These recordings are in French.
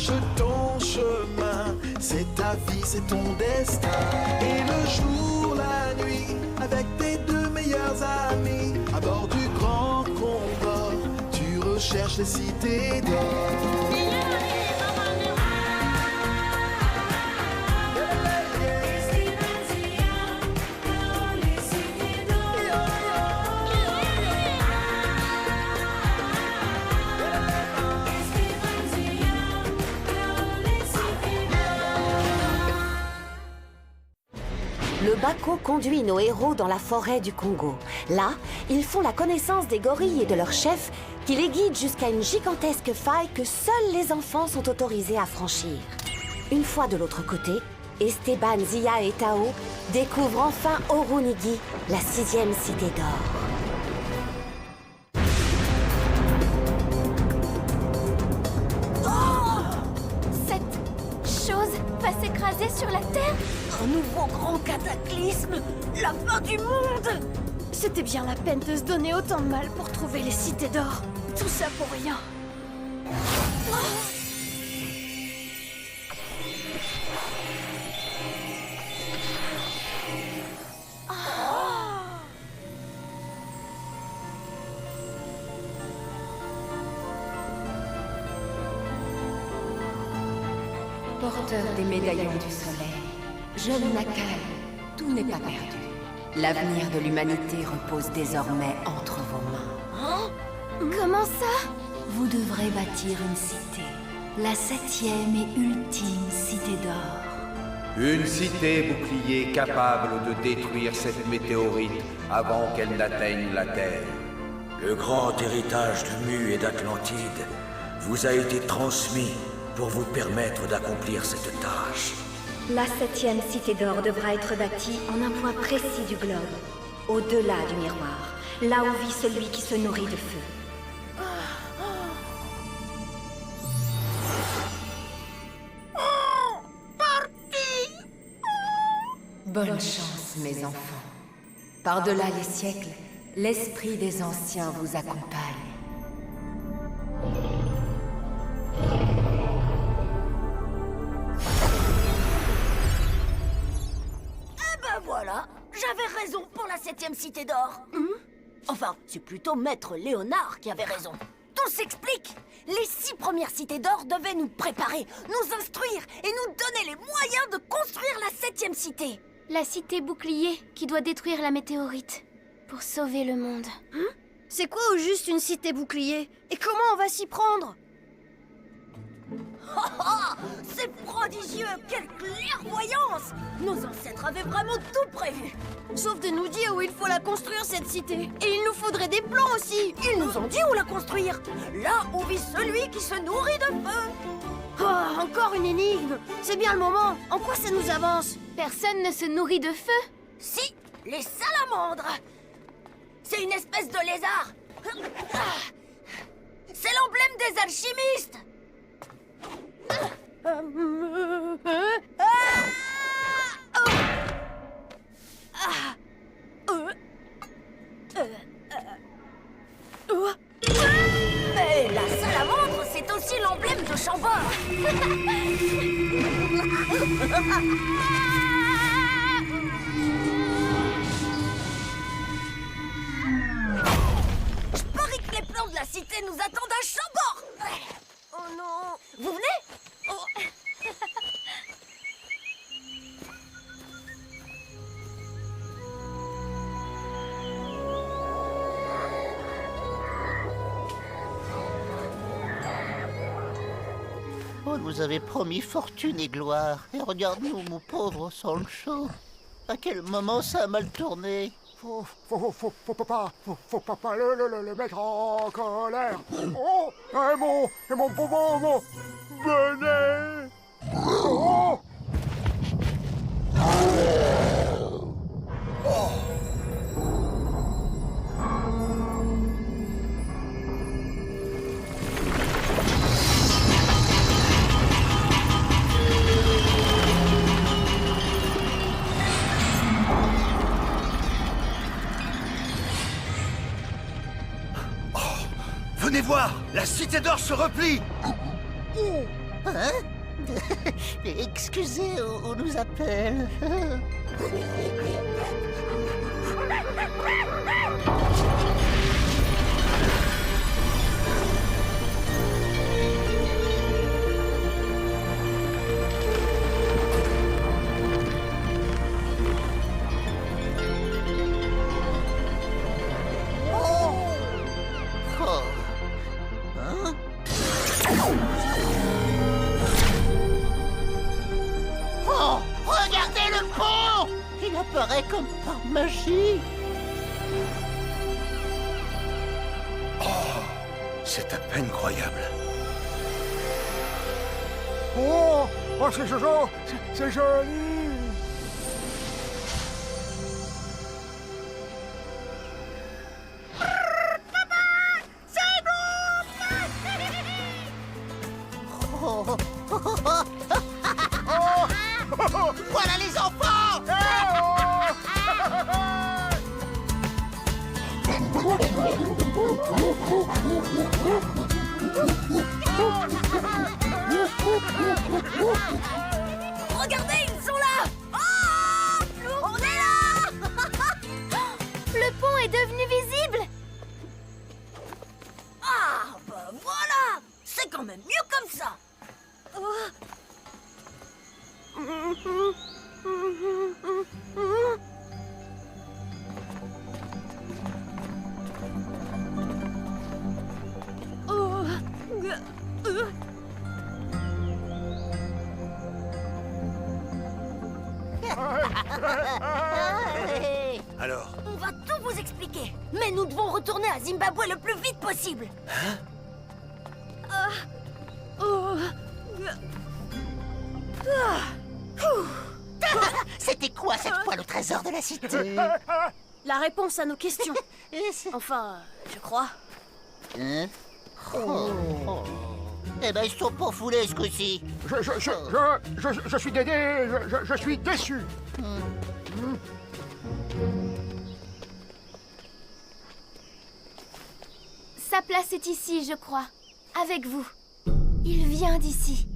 cherche ton chemin. C'est ta vie, c'est ton destin. Et le jour, la nuit, avec tes deux meilleurs amis, à bord du grand combat, tu recherches les cités d'or. Le bateau conduit nos héros dans la forêt du Congo. Là, ils font la connaissance des gorilles et de leur chef qui les guident jusqu'à une gigantesque faille que seuls les enfants sont autorisés à franchir. Une fois de l'autre côté, Esteban, Zia et Tao découvrent enfin Orunigi, la 6e cité d'or. Va s'écraser sur la Terre? Un nouveau grand cataclysme! La fin du monde! C'était bien la peine de se donner autant de mal pour trouver les cités d'or. Tout ça pour rien. Porteur des médaillons du soleil, jeune Nakai, tout n'est pas perdu. L'avenir de l'humanité repose désormais entre vos mains. Comment ça? Vous devrez bâtir une cité, la 7e et ultime cité d'or. Une cité bouclier capable de détruire cette météorite avant qu'elle n'atteigne la Terre. Le grand héritage du Mu et d'Atlantide vous a été transmis pour vous permettre d'accomplir cette tâche. La 7e cité d'or devra être bâtie en un point précis du globe, au-delà du miroir, là où vit celui qui se nourrit de feu. Bonne chance, mes enfants. Par-delà les siècles, l'esprit des anciens vous accompagne. Voilà, j'avais raison pour la 7e cité d'or. Enfin, c'est plutôt Maître Léonard qui avait raison. Tout s'explique. Les 6 premières cités d'or devaient nous préparer, nous instruire et nous donner les moyens de construire la 7e cité. La cité bouclier qui doit détruire la météorite pour sauver le monde. C'est quoi au juste une cité bouclier? Et comment on va s'y prendre? C'est prodigieux! Quelle clairvoyance! Nos ancêtres avaient vraiment tout prévu! Sauf de nous dire où il faut la construire, cette cité. Et il nous faudrait des plans aussi. Ils nous ont dit où la construire! Là où vit celui qui se nourrit de feu! Oh, encore une énigme. C'est bien le moment. En quoi ça nous avance? Personne ne se nourrit de feu? Si! Les salamandres! C'est une espèce de lézard! C'est l'emblème des alchimistes! Mais la salamandre, c'est aussi l'emblème de Chambord. Je parie que les plans de la cité nous attendent à Chambord. Oh non. Vous venez? On nous avait promis fortune et gloire. Et regarde-nous, mon pauvre Sancho. À quel moment ça a mal tourné? Faut pas le mettre en colère. Oh, et mon pauvre, venez. Oh. Venez voir, la cité d'or se replie. Oh, Hein? Excusez, on nous appelle. Oh. Hein? Oh, regardez le pont! Il apparaît comme par magie. C'est à peine croyable. Oh, oh c'est Jojo, c'est joli. Oh. Voilà les enfants! Regardez, ils sont là! Oh! On est là! Le pont est devenu visible. Ah, bah voilà! C'est quand même mieux comme ça! Alors, On va tout vous expliquer. Mais nous devons retourner à Zimbabwe le plus vite possible. C'était quoi cette fois le trésor de la cité? La réponse à nos questions. Eh, c'est- Enfin, je crois. Hein? Oh. Eh ben, ils sont pas foulés ce coup-ci. Je suis dédé, je suis déçu. Sa place est ici, je crois. Avec vous. Il vient d'ici.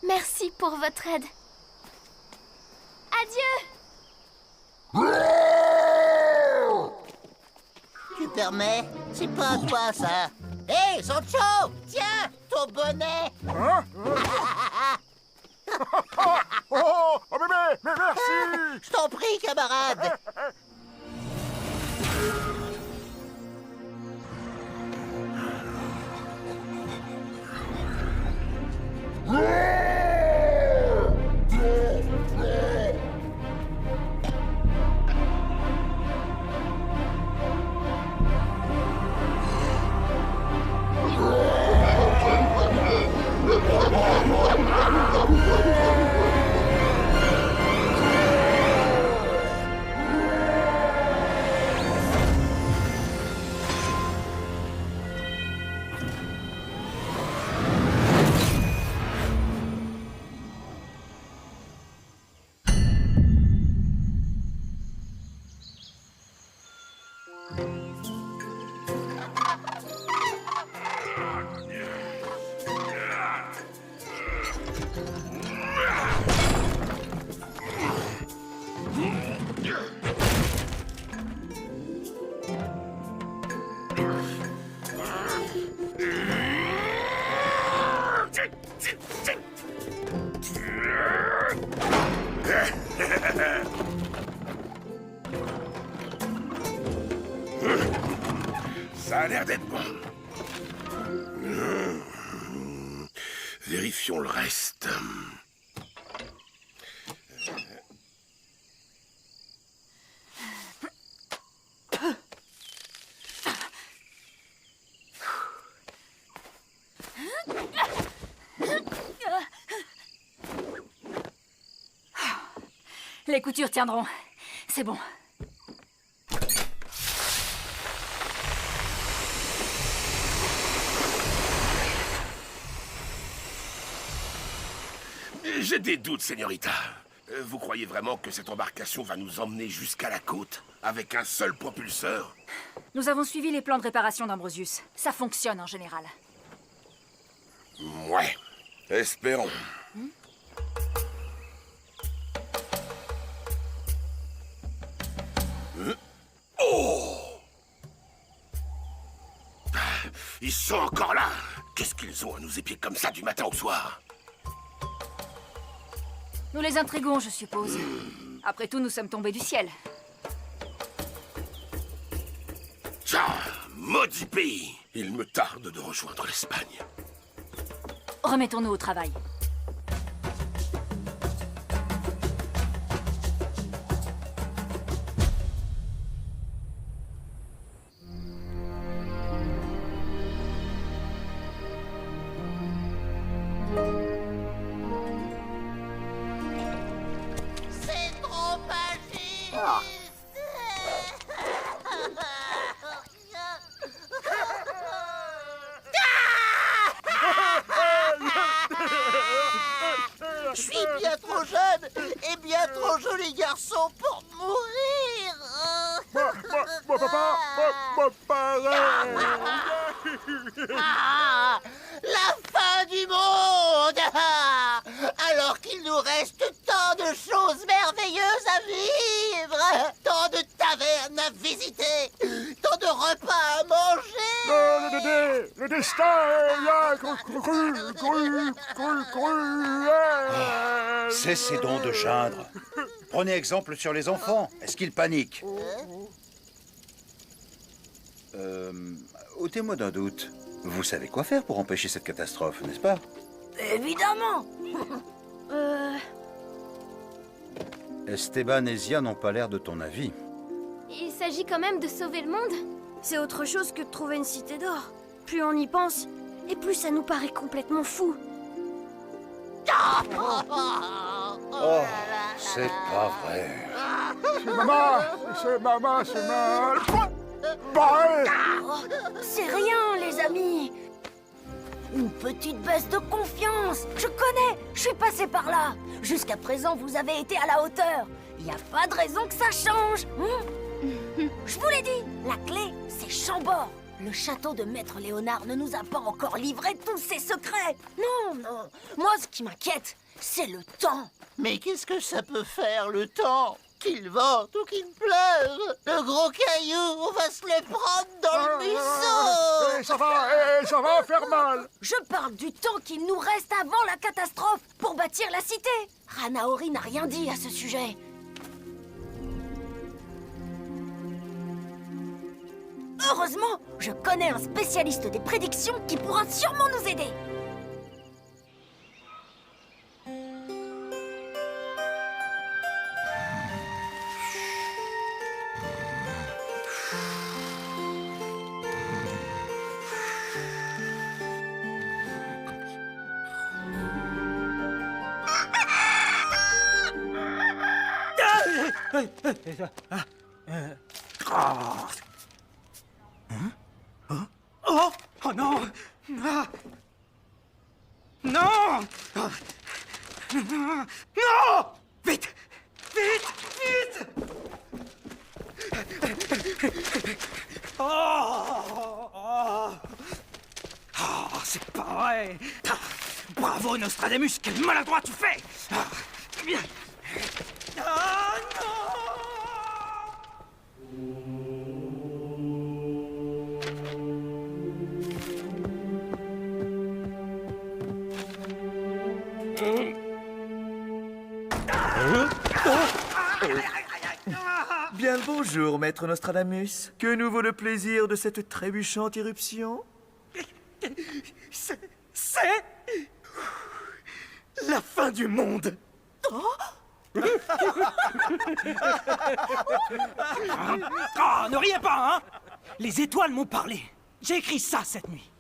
Merci pour votre aide. Adieu! Tu permets? C'est pas à toi, ça. Hé, Sancho! Tiens, ton bonnet! Hein? Oh, mais merci. Je t'en prie, camarade! Ça a l'air d'être bon. Vérifions le reste. Les coutures tiendront. C'est bon. J'ai des doutes, señorita. Vous croyez vraiment que cette embarcation va nous emmener jusqu'à la côte? avec un seul propulseur? Nous avons suivi les plans de réparation d'Ambrosius. Ça fonctionne en général. Ouais, espérons. Oh! Ils sont encore là! Qu'est-ce qu'ils ont à nous épier comme ça du matin au soir? Nous les intriguons, je suppose. Après tout, nous sommes tombés du ciel. Tiens, maudit pays! Il me tarde de rejoindre l'Espagne. Remettons-nous au travail. C'est trop magique. Je suis bien trop jeune et bien trop joli garçon pour mourir. La fin du monde. Alors qu'il nous reste tant de choses merveilleuses à vivre, tant de tavernes à visiter, tant de repas à manger. Le destin est là, Cessez donc de geindre. Prenez exemple sur les enfants. Est-ce qu'ils paniquent? Ôtez-moi d'un doute. Vous savez quoi faire pour empêcher cette catastrophe, n'est-ce pas? Évidemment. Esteban et Zia n'ont pas l'air de ton avis. Il s'agit quand même de sauver le monde. C'est autre chose que de trouver une cité d'or. Plus on y pense, et plus ça nous paraît complètement fou. Oh, c'est pas vrai. C'est maman, c'est mal. C'est rien, les amis. Une petite baisse de confiance. Je connais, je suis passé par là. Jusqu'à présent, vous avez été à la hauteur. Il n'y a pas de raison que ça change. Je vous l'ai dit, la clé, c'est Chambord. Le château de Maître Léonard ne nous a pas encore livré tous ses secrets. Non. Moi, ce qui m'inquiète, c'est le temps. Mais qu'est-ce que ça peut faire, le temps? Qu'il vente ou qu'il pleuve, le gros caillou, on va se le prendre dans le museau. Et ça va faire mal. Je parle du temps qu'il nous reste avant la catastrophe pour bâtir la cité. Hanaori n'a rien dit à ce sujet. Heureusement, je connais un spécialiste des prédictions qui pourra sûrement nous aider. Oh non! Non! Non! Vite! Oh, c'est pas vrai! Bravo, Nostradamus! Quel maladroit tu fais! Ah, non! Bien le bonjour, maître Nostradamus. Que nous vaut le plaisir de cette trébuchante irruption? C'est la fin du monde. Oh, ne riez pas, hein! Les étoiles m'ont parlé. J'ai écrit ça cette nuit.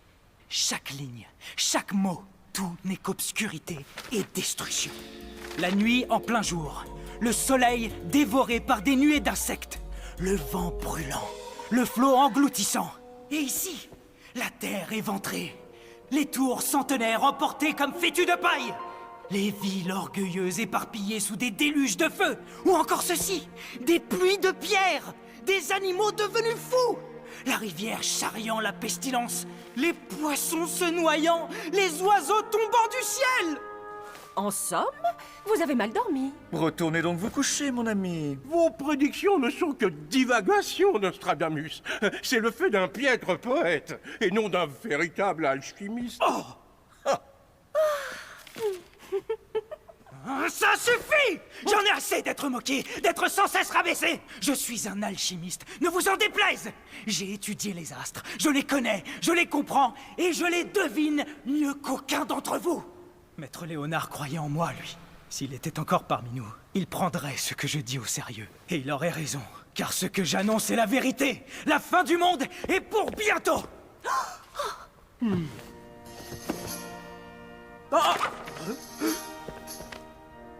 Chaque ligne, chaque mot, tout n'est qu'obscurité et destruction. La nuit en plein jour, le soleil dévoré par des nuées d'insectes, le vent brûlant, le flot engloutissant. Et ici, la terre éventrée, les tours centenaires emportées comme fétus de paille. Les villes orgueilleuses éparpillées sous des déluges de feu. Ou encore ceci, des pluies de pierres. Des animaux devenus fous. La rivière charriant la pestilence. Les poissons se noyant. Les oiseaux tombant du ciel. En somme, vous avez mal dormi. Retournez donc vous coucher, mon ami. Vos prédictions ne sont que divagations, Nostradamus. C'est le fait d'un piètre poète, et non d'un véritable alchimiste. Oh. Ça suffit! J'en ai assez d'être moqué, d'être sans cesse rabaissé. Je suis un alchimiste, ne vous en déplaise. J'ai étudié les astres, je les connais, je les comprends, et je les devine mieux qu'aucun d'entre vous. Maître Léonard croyait en moi, lui. S'il était encore parmi nous, il prendrait ce que je dis au sérieux. Et il aurait raison, car ce que j'annonce est la vérité. La fin du monde est pour bientôt.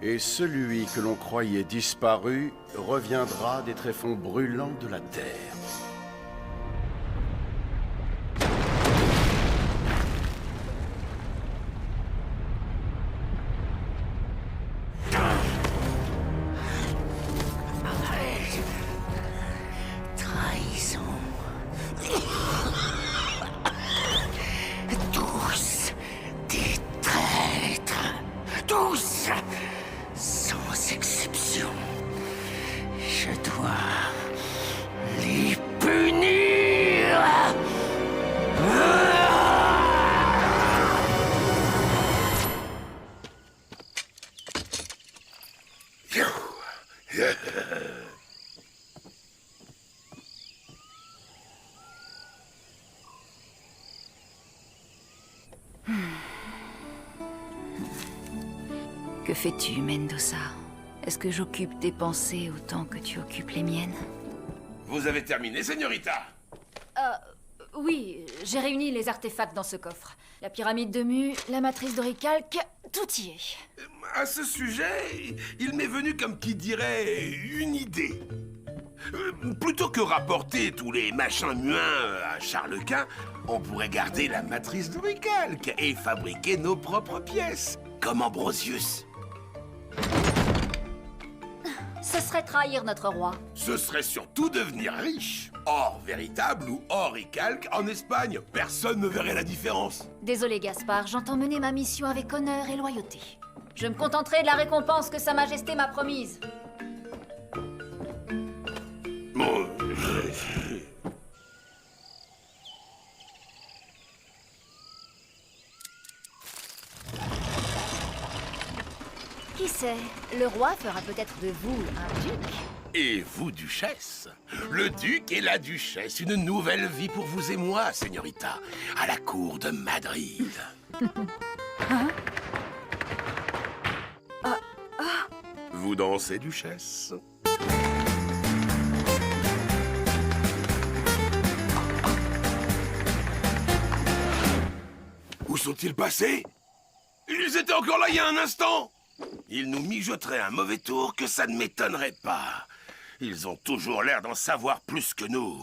Et celui que l'on croyait disparu reviendra des tréfonds brûlants de la terre. Trahison. Tous des traîtres. Tous, sans exception. Je dois les punir. Que fais-tu, Mendoza? Est-ce que j'occupe tes pensées autant que tu occupes les miennes? Vous avez terminé, señorita? Oui, j'ai réuni les artefacts dans ce coffre. La pyramide de Mu, la matrice d'Oricalque, tout y est. À ce sujet, il m'est venu comme qui dirait une idée. Plutôt que rapporter tous les machins muins à Charles Quint, on pourrait garder la matrice d'Oricalque et fabriquer nos propres pièces, comme Ambrosius. Ce serait trahir notre roi. Ce serait surtout devenir riche. Or véritable ou Oricalque en Espagne, personne ne verrait la différence. Désolé, Gaspard, j'entends mener ma mission avec honneur et loyauté. Je me contenterai de la récompense que Sa Majesté m'a promise. Bon, Qui sait, le roi fera peut-être de vous un duc. Et vous, duchesse? Le duc et la duchesse, une nouvelle vie pour vous et moi, señorita, à la cour de Madrid. Vous dansez, duchesse? Où sont-ils passés? Ils étaient encore là il y a un instant! Ils nous mijoteraient un mauvais tour que ça ne m'étonnerait pas. Ils ont toujours l'air d'en savoir plus que nous.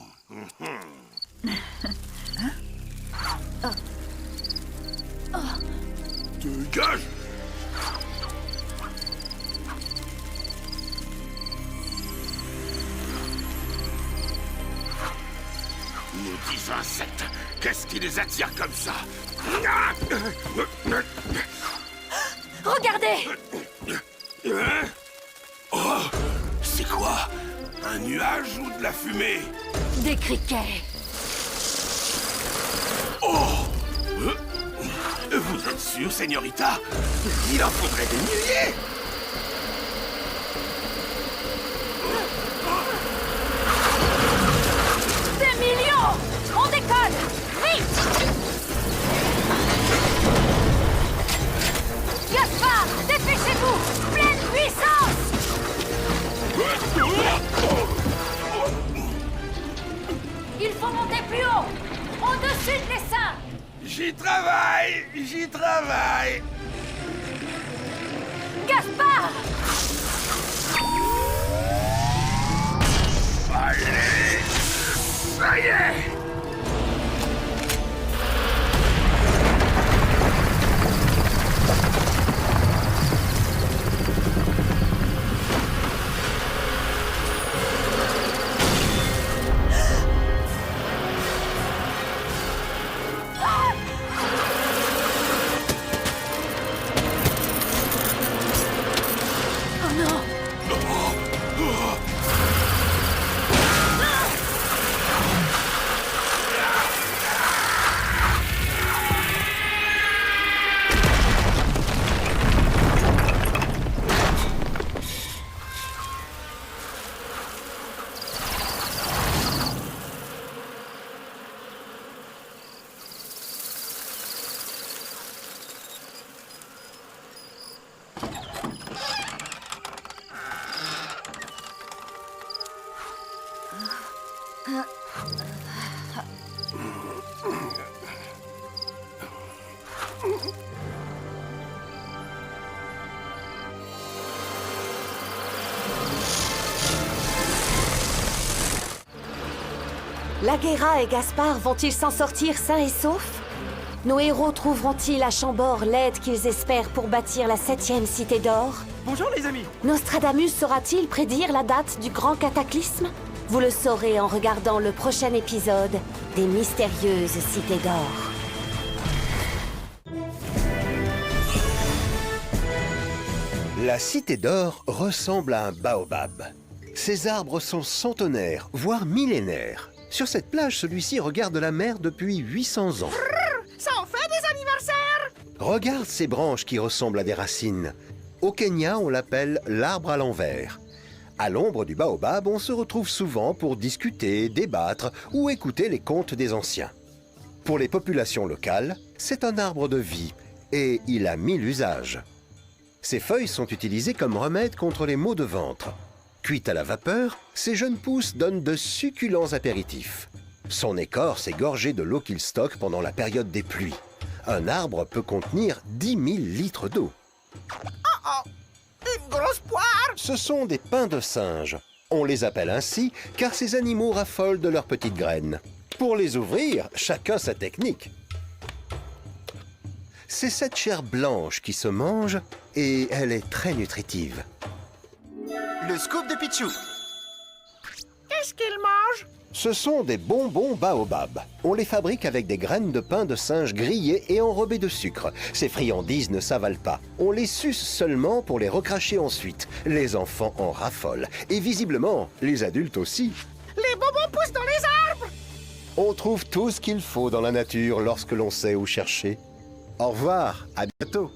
Dégage! Maudits insectes! Qu'est-ce qui les attire comme ça? Regardez! Oh! C'est quoi? Un nuage ou de la fumée? Des criquets! Oh! Vous êtes sûr, señorita? Il en faudrait des milliers! Des millions! On décolle! Vite! Gaspard, dépêchez-vous! Pleine puissance! Il faut monter plus haut! Au-dessus de l'essaim! J'y travaille! J'y travaille! Gaspard! Allez! Ça y est! Laguera et Gaspard vont-ils s'en sortir sains et saufs? Nos héros trouveront-ils à Chambord l'aide qu'ils espèrent pour bâtir la 7e cité d'or? Bonjour les amis. Nostradamus saura-t-il prédire la date du grand cataclysme? Vous le saurez en regardant le prochain épisode des Mystérieuses Cités d'or. La Cité d'or ressemble à un baobab. Ces arbres sont centenaires, voire millénaires. Sur cette plage, celui-ci regarde la mer depuis 800 ans. Ça en fait des anniversaires! Regarde ces branches qui ressemblent à des racines. Au Kenya, on l'appelle l'arbre à l'envers. À l'ombre du baobab, on se retrouve souvent pour discuter, débattre ou écouter les contes des anciens. Pour les populations locales, c'est un arbre de vie et il a 1000 usages. Ses feuilles sont utilisées comme remède contre les maux de ventre. Cuites à la vapeur, ces jeunes pousses donnent de succulents apéritifs. Son écorce est gorgée de l'eau qu'il stocke pendant la période des pluies. Un arbre peut contenir 10 000 litres d'eau. Oh, une grosse poire! Ce sont des pins de singe. On les appelle ainsi car ces animaux raffolent de leurs petites graines. Pour les ouvrir, chacun sa technique. C'est cette chair blanche qui se mange et elle est très nutritive. Le scoop de Pichou. Qu'est-ce qu'il mange? Ce sont des bonbons baobab. On les fabrique avec des graines de pain de singe grillées et enrobées de sucre. Ces friandises ne s'avalent pas. On les suce seulement pour les recracher ensuite. Les enfants en raffolent. Et visiblement, les adultes aussi. Les bonbons poussent dans les arbres! On trouve tout ce qu'il faut dans la nature lorsque l'on sait où chercher. Au revoir, à bientôt.